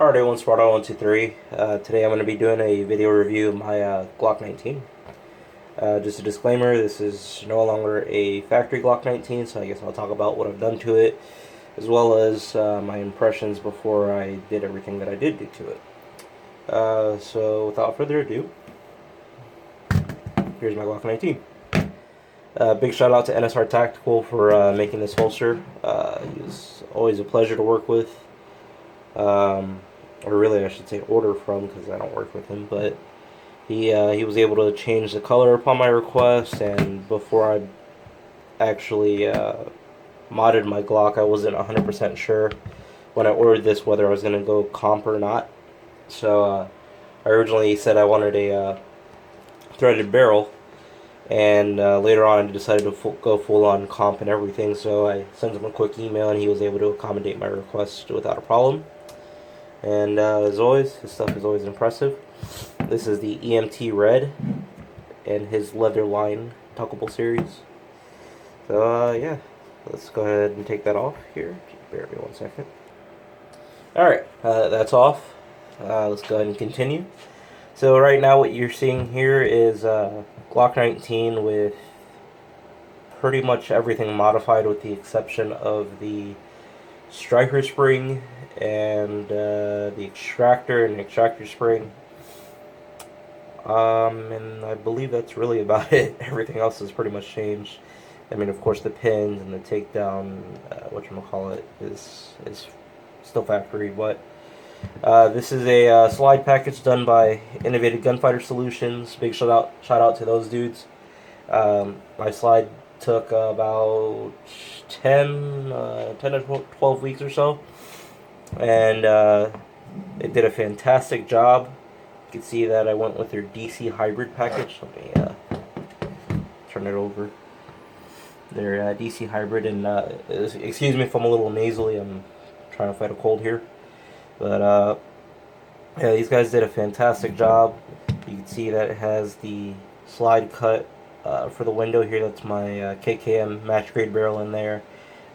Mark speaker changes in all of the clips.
Speaker 1: Alright, everyone, Sparta123. Today I'm going to be doing a video review of my Glock 19. Just a disclaimer, this is no longer a factory Glock 19, so I guess I'll talk about what I've done to it, as well as my impressions before I did everything that I did do to it. So without further ado, here's my Glock 19. Big shout out to NSR Tactical for making this holster. He was always a pleasure to work with. Or really I should say order from, because I don't work with him, but he was able to change the color upon my request, and before I actually modded my Glock, I wasn't 100% sure when I ordered this whether I was going to go comp or not. So I originally said I wanted a threaded barrel, and later on I decided to go full on comp and everything, so I sent him a quick email and he was able to accommodate my request without a problem. And as always, his stuff is always impressive. This is the EMT Red and his leather line tuckable series. So yeah, let's go ahead and take that off here. Bear with me 1 second. Alright, that's off. Let's go ahead and continue. So right now what you're seeing here is Glock 19 with pretty much everything modified with the exception of the striker spring and the extractor and extractor spring. And I believe that's really about it. Everything else has pretty much changed. I mean, of course, the pins and the takedown, whatchamacallit, is still factory, but this is a slide package done by Innovative Gunfighter Solutions. Big shout out to those dudes. My slide took about 10 to 12 weeks or so, and it did a fantastic job. You can see that I went with their DC hybrid package. Let me turn it over. Their DC hybrid, and excuse me if I'm a little nasally, I'm trying to fight a cold here, but yeah, these guys did a fantastic job. You can see that it has the slide cut for the window here. That's my KKM match grade barrel in there,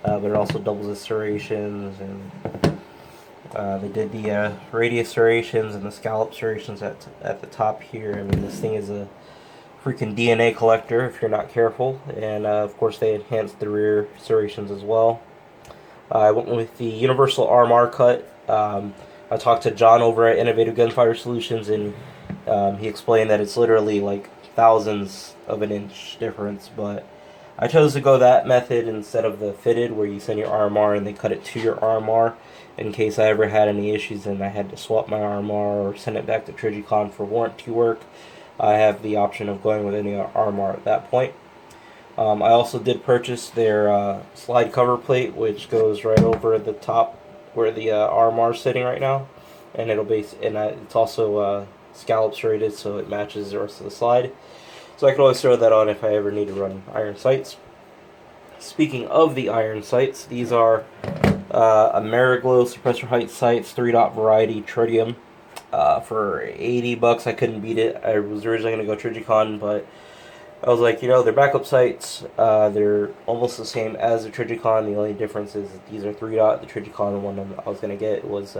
Speaker 1: but it also doubles the serrations, and they did the radius serrations and the scallop serrations at the top here. I mean, this thing is a freaking DNA collector if you're not careful, and of course they enhanced the rear serrations as well. I went with the universal RMR cut. I talked to John over at Innovative Gunfighter Solutions, and he explained that it's literally like thousandths of an inch difference, but I chose to go that method instead of the fitted, where you send your RMR and they cut it to your RMR in case I ever had any issues and I had to swap my RMR or send it back to Trigicon for warranty work. I have the option of going with any RMR at that point. I also did purchase their slide cover plate, which goes right over the top where the RMR is sitting right now, and it's also scallop serrated, so it matches the rest of the slide. So I can always throw that on if I ever need to run iron sights. Speaking of the iron sights, these are Ameriglow suppressor height sights, 3-dot variety tritium. For $80, I couldn't beat it. I was originally going to go Trigicon, but I was like, they're backup sights. They're almost the same as the Trigicon. The only difference is that these are 3-dot. The Trigicon one I was going to get was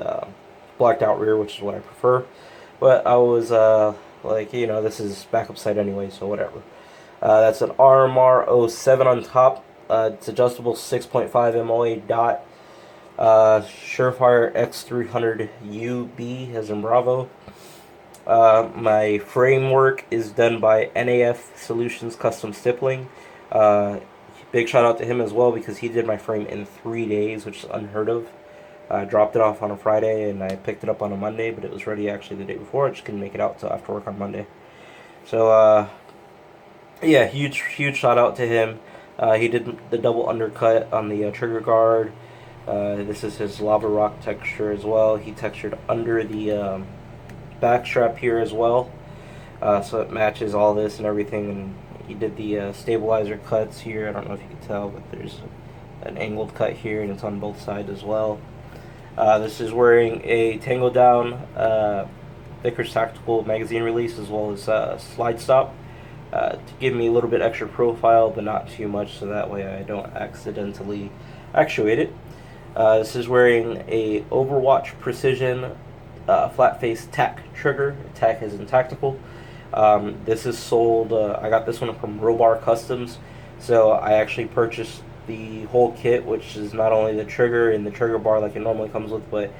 Speaker 1: blacked out rear, which is what I prefer. But I was like, this is backup sight anyway, so whatever. That's an RMR 07 on top. It's adjustable 6.5 MOA dot. Surefire X300 UB as in Bravo. My framework is done by NAF Solutions Custom Stippling. Big shout out to him as well, because he did my frame in 3 days, which is unheard of. I dropped it off on a Friday and I picked it up on a Monday, but it was ready actually the day before. I just couldn't make it out until after work on Monday. So yeah, huge shout out to him. He did the double undercut on the trigger guard. This is his lava rock texture as well. He textured under the back strap here as well, so it matches all this and everything. And he did the stabilizer cuts here. I don't know if you can tell, but there's an angled cut here, and it's on both sides as well. This is wearing a Tango Down Vickers Tactical magazine release, as well as slide stop, to give me a little bit extra profile, but not too much, so that way I don't accidentally actuate it. This is wearing a Overwatch Precision flat face tack trigger. Tack is in tactical. This is sold. I got this one from Robar Customs, so I actually purchased the whole kit, which is not only the trigger and the trigger bar like it normally comes with, but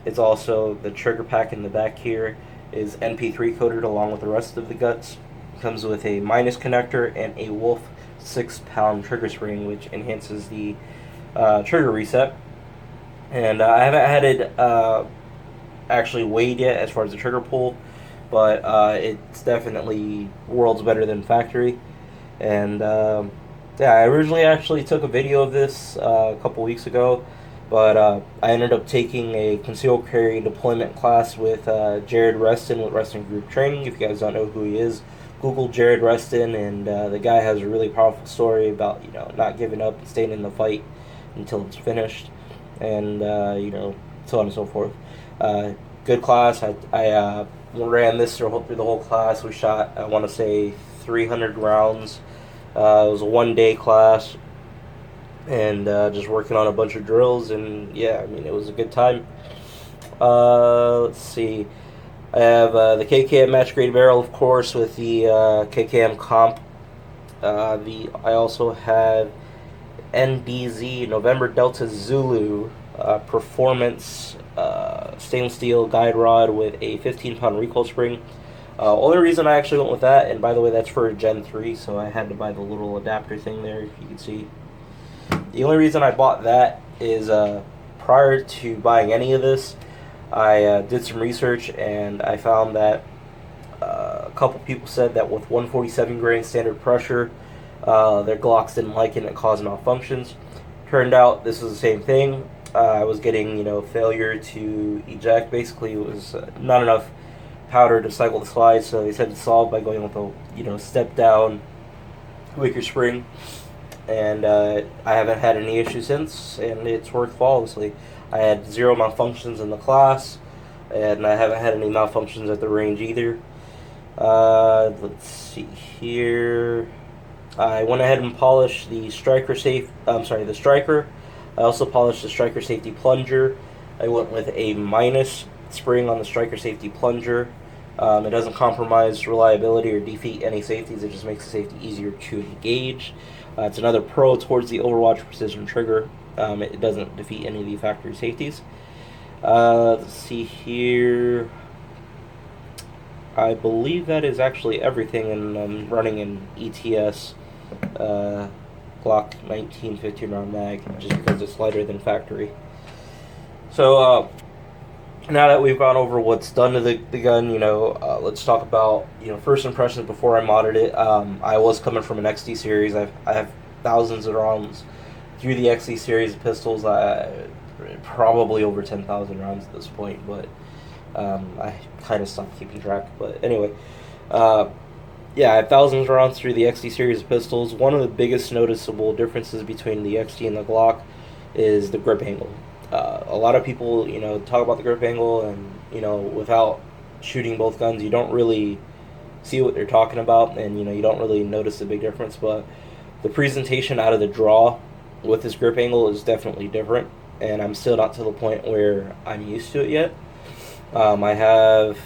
Speaker 1: it's also the trigger pack in the back here is NP3 coated along with the rest of the guts. It comes with a minus connector and a Wolf 6-pound trigger spring, which enhances the trigger reset. And I haven't had it actually weighed yet as far as the trigger pull, but it's definitely worlds better than factory. And yeah, I originally actually took a video of this a couple weeks ago, but I ended up taking a concealed carry deployment class with Jared Reston with Reston Group Training. If you guys don't know who he is, Google Jared Reston, and the guy has a really powerful story about not giving up and staying in the fight until it's finished, and so on and so forth. Good class. I ran this through the whole class. We shot, I want to say, 300 rounds. It was a 1-day class, and just working on a bunch of drills, and yeah, I mean, it was a good time. Let's see. I have the KKM match grade barrel, of course, with the KKM comp. I also have NDZ November Delta Zulu performance stainless steel guide rod with a 15-pound recoil spring. Only reason I actually went with that, and by the way, that's for Gen 3, so I had to buy the little adapter thing there, if you can see. The only reason I bought that is prior to buying any of this, I did some research, and I found that a couple people said that with 147 grain standard pressure, their Glocks didn't like it and it caused malfunctions. Turned out this was the same thing. I was getting, failure to eject. Basically, it was not enough powder to cycle the slide, so they said it's solved by going with a, step down, weaker spring. And I haven't had any issues since, and it's worked flawlessly. I had 0 malfunctions in the class, and I haven't had any malfunctions at the range either. Let's see here. I went ahead and polished the the striker. I also polished the striker safety plunger. I went with a minus spring on the striker safety plunger. It doesn't compromise reliability or defeat any safeties. It just makes the safety easier to engage. It's another pro towards the Overwatch precision trigger. It doesn't defeat any of the factory safeties. Let's see here. I believe that is actually everything, and I'm running an ETS Glock 19 15-round mag just because it's lighter than factory. So now that we've gone over what's done to the gun, let's talk about first impressions before I modded it. I was coming from an XD series. I have thousands of rounds through the XD series of pistols. Probably over 10,000 rounds at this point, but I kind of stopped keeping track. But anyway, yeah, I have thousands of rounds through the XD series of pistols. One of the biggest noticeable differences between the XD and the Glock is the grip angle. A lot of people, talk about the grip angle, and, without shooting both guns, you don't really see what they're talking about, and, you don't really notice the big difference. But the presentation out of the draw with this grip angle is definitely different, and I'm still not to the point where I'm used to it yet. I have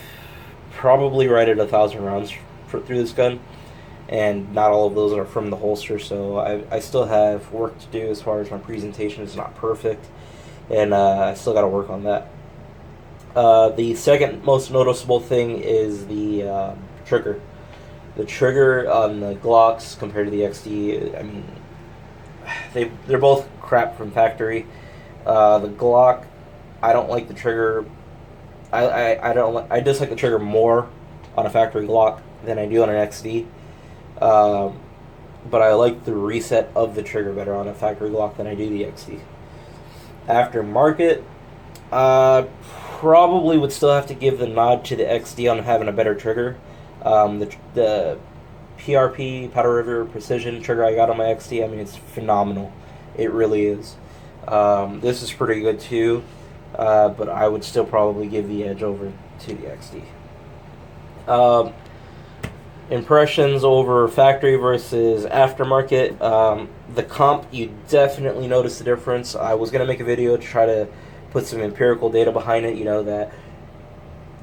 Speaker 1: probably right at 1,000 rounds through this gun, and not all of those are from the holster, so I still have work to do as far as my presentation is not perfect, and I still got to work on that. The second most noticeable thing is the trigger. The trigger on the Glocks compared to the XD, I mean, they're both crap from factory. The Glock, I don't like the trigger. I dislike the trigger more on a factory Glock than I do on an XD. But I like the reset of the trigger better on a factory Glock than I do the XD. Aftermarket, probably would still have to give the nod to the XD on having a better trigger. The PRP, Powder River Precision trigger I got on my XD, I mean, it's phenomenal. It really is. This is pretty good too, but I would still probably give the edge over to the XD. Impressions over factory versus aftermarket. The comp, you definitely notice the difference. I was going to make a video to try to put some empirical data behind it, that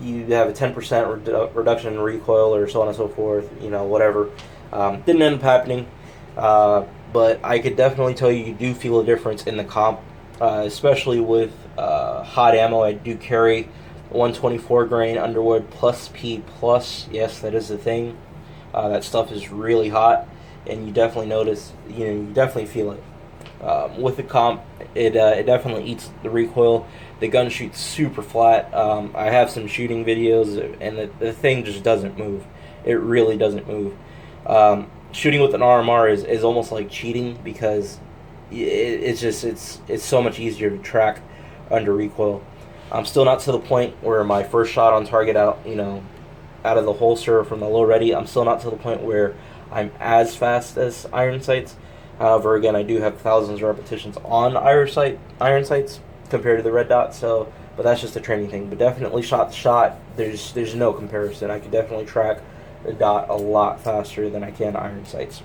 Speaker 1: you have a 10% reduction in recoil or so on and so forth, whatever. Didn't end up happening, but I could definitely tell you do feel a difference in the comp, especially with hot ammo. I do carry 124 grain Underwood plus P plus. Yes, that is the thing. That stuff is really hot, and you definitely notice, you definitely feel it. With the comp, it definitely eats the recoil. The gun shoots super flat. I have some shooting videos, and the thing just doesn't move. It really doesn't move. Shooting with an RMR is almost like cheating because it's so much easier to track under recoil. I'm still not to the point where my first shot on target out of the holster from the low ready. I'm still not to the point where I'm as fast as iron sights. However, again, I do have thousands of repetitions on iron sights compared to the red dot. So, but that's just a training thing. But definitely shot to shot, there's no comparison. I could definitely track the dot a lot faster than I can iron sights.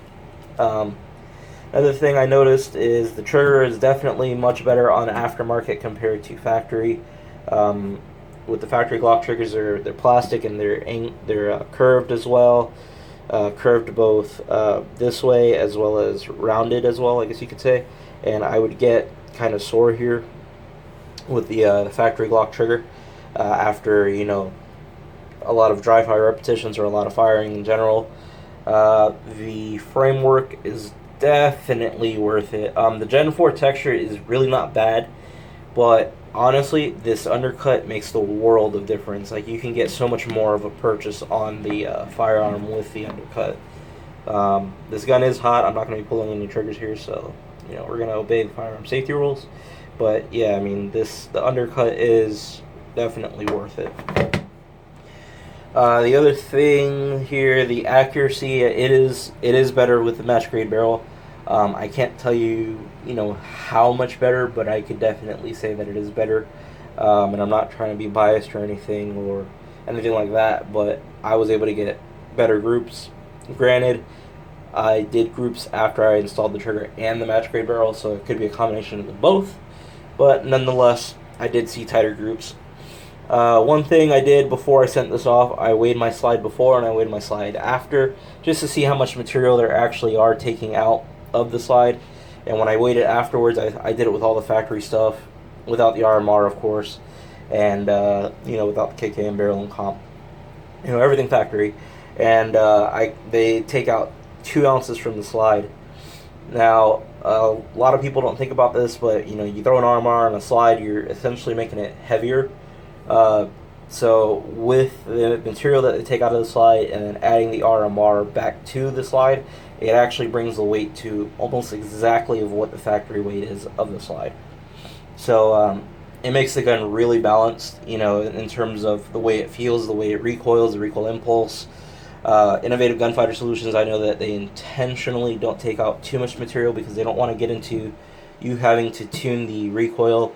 Speaker 1: Another thing I noticed is the trigger is definitely much better on aftermarket compared to factory. With the factory Glock triggers, they're plastic and they're curved as well. Curved both this way as well as rounded as well, I guess you could say. And I would get kind of sore here with the factory Glock trigger after a lot of dry fire repetitions or a lot of firing in general. The framework is definitely worth it. The Gen 4 texture is really not bad, but honestly, this undercut makes the world of difference. Like, you can get so much more of a purchase on the firearm with the undercut. This gun is hot. I'm not going to be pulling any triggers here, so we're going to obey the firearm safety rules. But yeah, I mean, the undercut is definitely worth it. The other thing here, the accuracy, it is better with the match grade barrel. I can't tell you, how much better, but I could definitely say that it is better. And I'm not trying to be biased or anything like that, but I was able to get better groups. Granted, I did groups after I installed the trigger and the match grade barrel, so it could be a combination of the both. But nonetheless, I did see tighter groups. One thing I did before I sent this off, I weighed my slide before and I weighed my slide after, just to see how much material there actually are taking out of the slide. And when I weighed it afterwards, I did it with all the factory stuff, without the RMR, of course, and without the KKM barrel and comp, everything factory. And they take out 2 ounces from the slide. Now, a lot of people don't think about this, but you throw an RMR on a slide, you're essentially making it heavier. So with the material that they take out of the slide and then adding the RMR back to the slide, it actually brings the weight to almost exactly of what the factory weight is of the slide. So it makes the gun really balanced, in terms of the way it feels, the way it recoils, the recoil impulse. Innovative Gunfighter Solutions, I know that they intentionally don't take out too much material because they don't want to get into you having to tune the recoil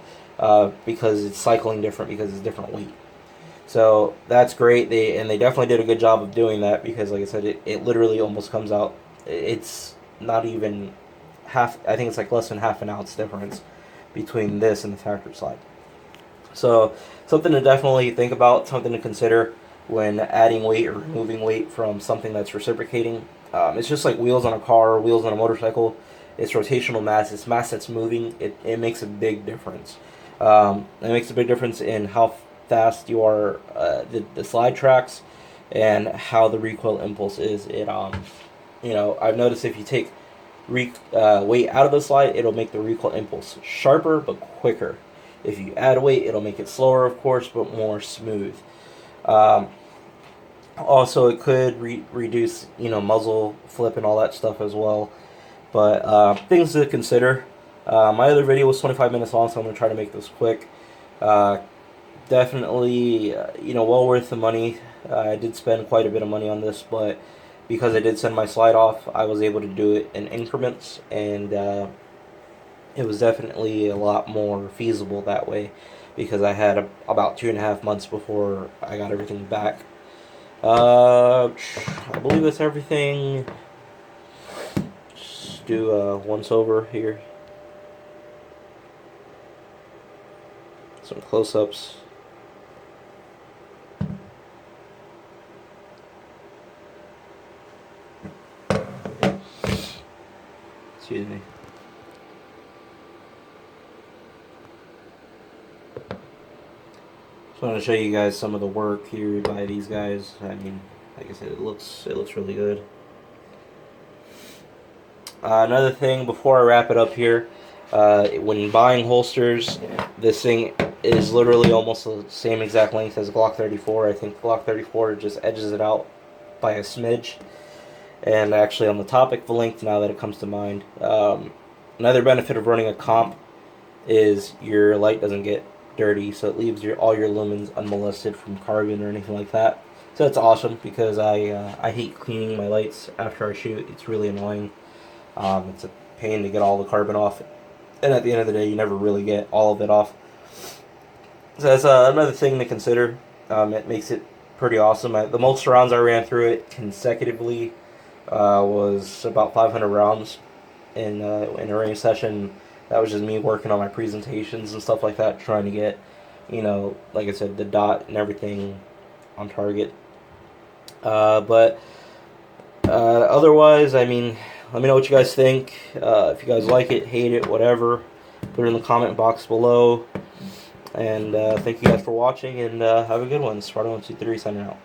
Speaker 1: because it's cycling different because it's different weight. So that's great. They definitely did a good job of doing that because, like I said, it literally almost comes out. It's not even half. I think it's like less than half an ounce difference between this and the factory slide. So something to definitely think about, something to consider when adding weight or removing weight from something that's reciprocating. It's just like wheels on a car, wheels on a motorcycle. It's rotational mass. It's mass that's moving. It makes a big difference. It makes a big difference in how fast you are, the slide tracks, and how the recoil impulse is. I've noticed if you take weight out of the slide, it'll make the recoil impulse sharper but quicker. If you add weight, it'll make it slower, of course, but more smooth. Also, it could reduce, muzzle flip and all that stuff as well. But things to consider. My other video was 25 minutes long, so I'm going to try to make this quick. Definitely, well worth the money. I did spend quite a bit of money on this, but because I did send my slide off, I was able to do it in increments, and it was definitely a lot more feasible that way because I had about 2.5 months before I got everything back. I believe that's everything. Just do a once over here. Some close-ups. Excuse me. Just want to show you guys some of the work here by these guys. I mean, like I said, it looks really good. Another thing before I wrap it up here, when buying holsters, this thing is literally almost the same exact length as Glock 34. I think Glock 34 just edges it out by a smidge. And actually, on the topic of length, now that it comes to mind, another benefit of running a comp is your light doesn't get dirty, so it leaves all your lumens unmolested from carbon or anything like that. So that's awesome because I hate cleaning my lights after I shoot. It's really annoying. It's a pain to get all the carbon off, and at the end of the day, you never really get all of it off. So that's another thing to consider. It makes it pretty awesome. The most rounds I ran through it consecutively was about 500 rounds in a range session. That was just me working on my presentations and stuff like that, trying to get, like I said, the dot and everything on target. But otherwise, I mean, let me know what you guys think. If you guys like it, hate it, whatever, put it in the comment box below. And thank you guys for watching, and have a good one. Sparta123 signing out.